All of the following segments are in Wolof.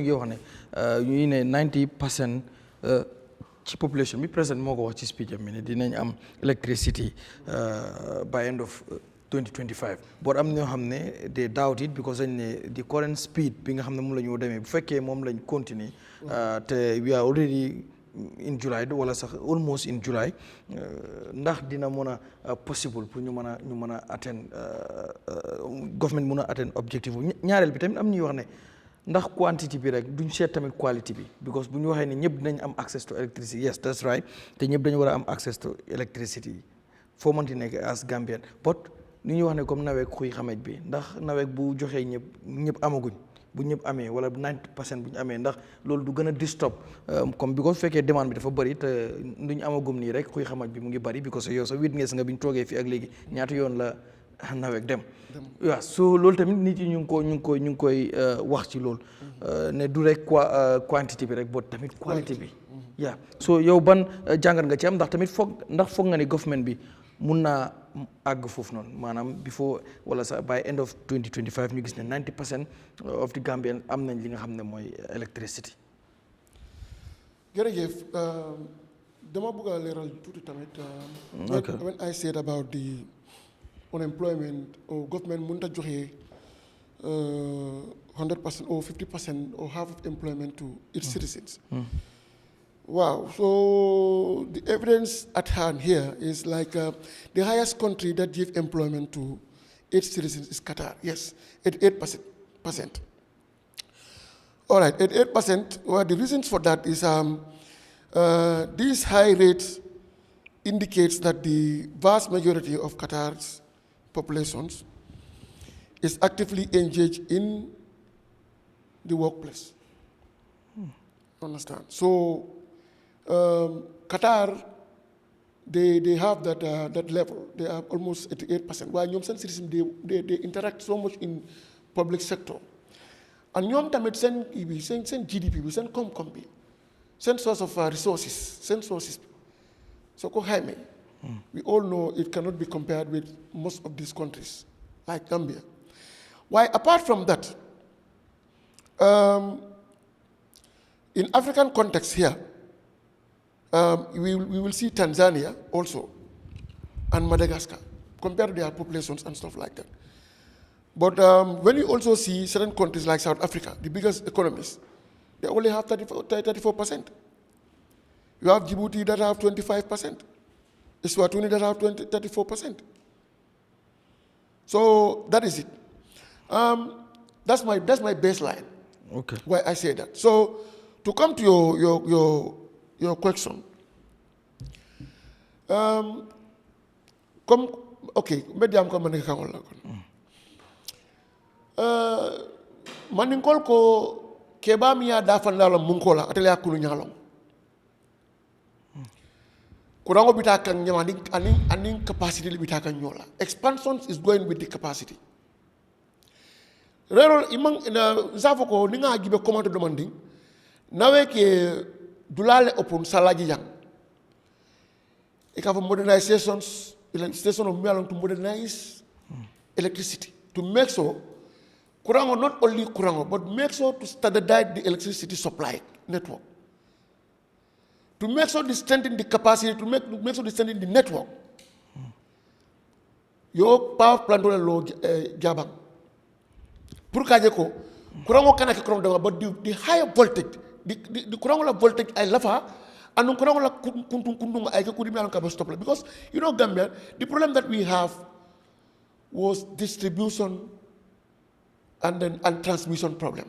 ngi wax ne 90% ci population bi président moo ko wax ci speech am ne dinañ am electricity by end of 2025 but am ñoo xam ne they doubt it because dañ ne the current speed bi nga xam ne moom la ñu demee bu fekkee moom lañ continuer te we are already in July wala sax almost in July ndax dina mën a possible pour ñu mën a atteindre government mën a atteindre objectif bu ñaareel bi tamit am ñuy wax ne ndax quantity bi rek duñ seet tamit quality bi because bu ñu waxee ne ñëpp dinañ am access to electricity yes that's right te ñëpp dañu war a am access to electricity foo mënti nekk as Gambian but ni ñuy wax ne comme nawet xuy xamej bi ndax nawet bu joxee ñëpp amaguñ bu ñëpp amee wala 90% bu ñu amee ndax loolu du gën a disturb comme bi ko fekkee demande bi dafa bëri te duñ amagum nii rek xuy xamaj bi mu ngi bëri because yow sa witness nga bi ñu toogee fii ak léegi ñaata yoon la nawet dem waaw so loolu tamit nit yi ñu ngi koy wax ci loolu ne du rek quantité bi rek boo tamit qualité bi yaa so yow ban jàngat nga ci am ndax tamit foog nga ne government bi mun naa àgg foofu noonu maanaam before wala sax by end of 2025 ñu gis ne 90% of the Gambian am nañ li nga xam ne mooy electricity. jërëjëf dama bëgg a leeral tuuti tamit. when I said about the unemployment or government mënut a joxe 100% or 50% or half of employment to its citizens. Wow, so the evidence at hand here is like the highest country that gives employment to its citizens is Qatar. Yes, 88%. All right, 88%. Well, the reasons for that is these high rates indicates that the vast majority of Qatar's populations is actively engaged in the workplace. Understand? So Qatar, they have that level. They are almost 88%. Why ñoom seen citizens they interact so much in public sector. And ñoom tamit seen GDP bi seen koom-koom bi seen source of resources seen sources so ko xayma we all know it cannot be compared with most of these countries like Gambia. Why apart from that, in African context here, we will see Tanzania also and Madagascar compared to their populations and stuff like that. But when you also see certain countries like South Africa, the biggest economies, they only have 34%. You have Djibouti that have 25%. Eswatini that have 34%. So that is it. That's my baseline. Okay. Why I say that. So to come to your question, okay, medium ko manika wala kon. Maninkol ko keba miya dafan la munkola atele akulu nyalong. Kurango bitaka nyama aning capacity li bitaka nyola. Expansion is going with the capacity. Rero imang zafo ko ninga gibe commande demanding nawe ke dulale upon salaji yang. For modernizations, station of Mialong to modernize electricity to make so Kurango not only Kurango but make so to standardize the electricity supply network. To make so to strengthen the capacity to make so to strengthen the network. Your power plant on low jabang. Purkaje ko Kurango kana ke Kurango but the higher voltage the Kurango la voltage ay lafa and Kurango la kuntung ay ke kudimi alon ka stop because you know Gambia the problem that we have was distribution and transmission problem.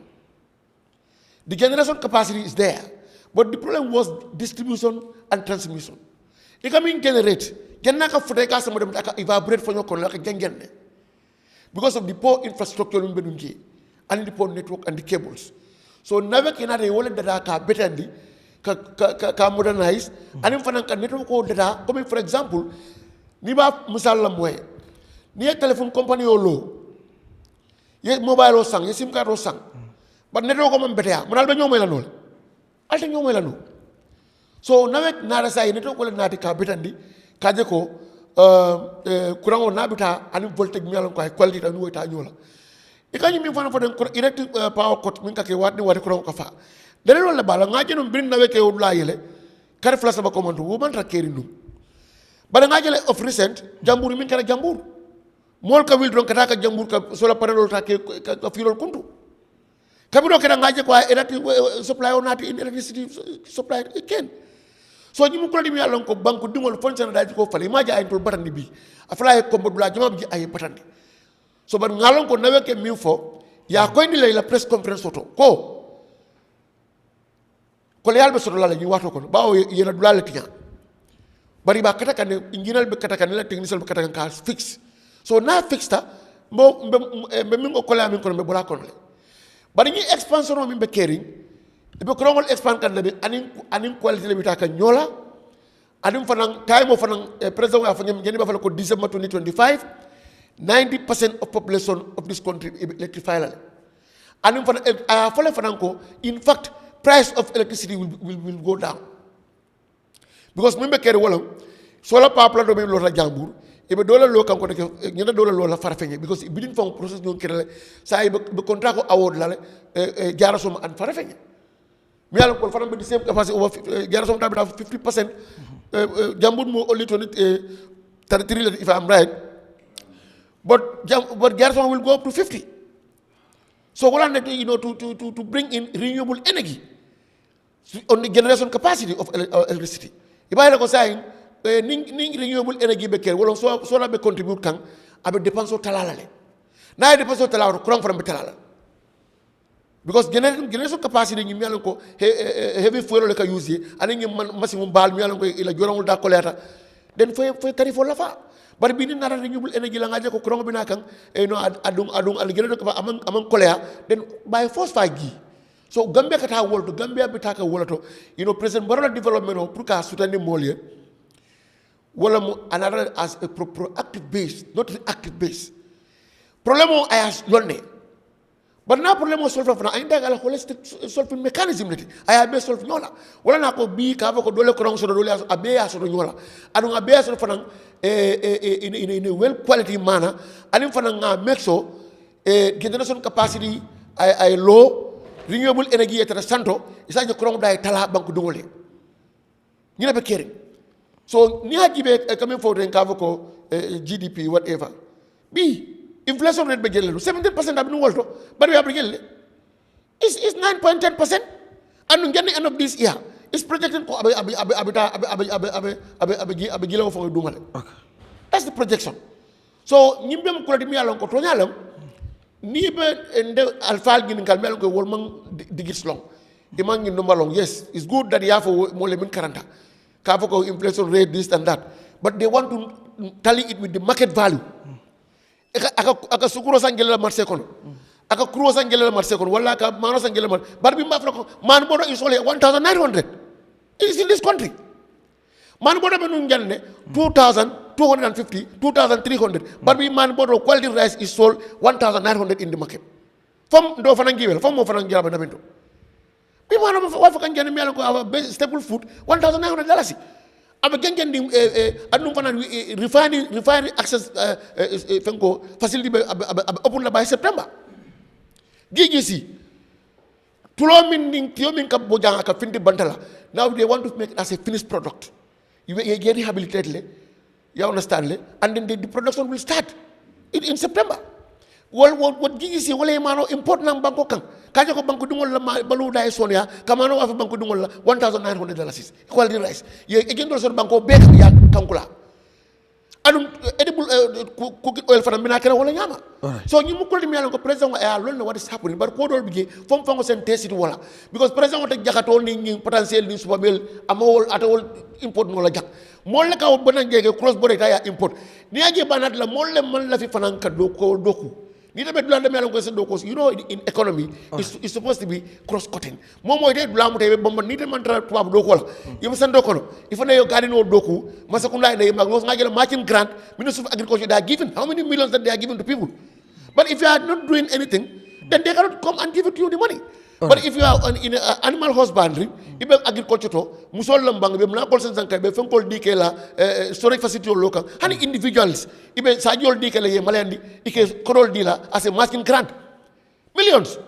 The generation capacity is there, but the problem was distribution and transmission. It can mean generate. Genaka fudeka some of them evaporate from your corner because of the poor infrastructure and the poor network and the cables. So never can I wallet that are better than ka modernize and in finance network data coming for example, Niba Musalamwe, near telephone company or low. Yes, mobile or sang, yes, SIM card or sang. But network come better. Munalbe nyo melano. I think nyo melano. So now narasa network wala natika betandi kajeko kurango nabita ani voltage mialon ko quality anu eta nyola. ikanyi min fana foden electric power cut min kake wadni wadi ko fa dele wala bala ngaje no bin nawe ke wudla yele kar flasa ba commando wo man rakeri ndum bala ngaje le of recent jambur min kala jambur mol ka wil don kata ka jambur ka sola panel ta ke ka filol kuntu kabiro keda ngaje ko electric supply on nati electricity supply ken so nyimu ko di mi yalla ko banku dingol fonction daji ko fali maji ay tol batandi bi afla e ko bodula jama bi ay batandi so ban ngalon ko nawe ke mi fo ya ko indi la press conference photo ko yalbe soto la ñu wato ko baaw yena dula la tinya bari ba kata kan engineer be kata kan la technician be kata kan ka fix so na fixta mo be mi ko la min ko be bola ko le bari ñi expansion mi be caring be ko ngol expand kan be anin quality le bitaka ñola anim fanang time fanang president wa fanyam jeni ba fa ko December 2025 90% of population of this country electrified anim fanang fa fanang ko in fact price of electricity will go down because membe kere wala solar power plant be lo la jambur e be dola lo kanko de ñena dola lo la farafeñe because bidin fon process ñon kere sa be contrat ko award la jara soma an farafeñe mi yalla ko faram be the same capacity over jara soma tabi 50% jambur mo only to it 33 if I'm right but jara soma will go up to 50. So what are you know to bring in renewable energy on the generation capacity of electricity. If I go saying ning renewable energy be care wala so la be contribute kan abe dépense talala le. Na dépense talala ko from be talala. Because generation capacity ni mi yalla ko heavy fuel le ka use ani ngi maximum bal mi yalla ko ila joramul da koleta den fay tarifo la fa bari bi ni nara renewable energy la ngaje ko krongo bina kan no adung algere ko amang kolea den by force fa gi so Gambia kata wolto Gambia bitaka wolato you know president barola development o pour ka soutenir molie wala mo another as a proactive base not reactive base problème o ayas lonne but na problème o solve fa ay ndagal holistic solve mechanism lati ay be solve ñola wala na ko bi ka fa ko dole ko so dole abe ya so ñola adun abe ya so fa in a well quality manner anim fa nga make so generation capacity ay low renewable energy et santo isa ñu ko day tala banku dungole ñu ne be kéré so ni hajibe comme faut den ka ko GDP whatever bi inflation rate be jelle 17% abi no wolto bari abi jelle is 9.10% and ngene end of this year is projected ko abi gilo fo dungale okay that's the projection so ñimbem ko mi yalon ko to ñalam ni be ende alfal gin ngal mel ko wol man digits long imang ngi number long yes it's good that you have mo le min 40 ka ko inflation rate this and that but they want to tally it with the market value aka sukuro sangel la marché kono aka kuro sangel la marché kono wala aka mano sangel la bar bi mafla ko man bodo is only 1900 is in this country man bodo be nun janne 2250 2300 bar bi man bodo quality rice is sold 1900 in the market fam do fana ngiwel fam mo fana ngiaba namento bi man wa fa kan janne mi ko ava staple food $1900 aba gengen di adum fana refinery access fenko facility be open la by September GGC tulo min tiyo min kab bojang aka findi bantala now they want to make it as a finished product you get rehabilitated you understand le and then the production will start in September what GGC wala mano import nang banko kan kaje ko banko dungol la balu day sonia kamano wa banko dungol la $1900 quality rice ye egendo so banko be ya kankula adum edible cooking oil fana mina kera wala nyama so ñu mu ko dim yalla ko president ay lol ne what is happening bar ko dol bigi fom fango sen test wala because president wata jakato ni potentiel ni subabel amawol atawol import no la jak mol la ka bana jege cross border ta ya import ni aje banat la mol le man la fi fanan ka do ko doku ni tamit du la dem yalla ko sen do ko you know in economy is supposed to be cross cutting mom moy de du la mu tay bomba ni tamit tra tuba do ko la yim sen do ko no il faut ne yo gadi no doku masakunda ne mag mo ngajela matching grant ministry of agriculture they are given how many millions that they are given to people but if you are not doing anything then they cannot come and give it to you the money but if you are in animal husbandry ibe agriculture to musol lambang be mna kol sen sanka be fenkol dikela storage facility local hani individuals ibe sa jol dikela ye malandi ike kodol dila as a matching grant millions.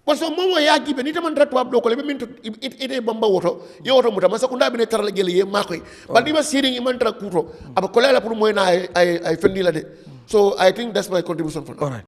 But so momo ya gibe ni taman ratwa bloko le min ite bamba woto ye woto muta masa kunda bine tarala gele ye makoy but ni ba siring iman tra kuto aba kolela pour moy na ay fendi la de. So I think that's my contribution for now. All right.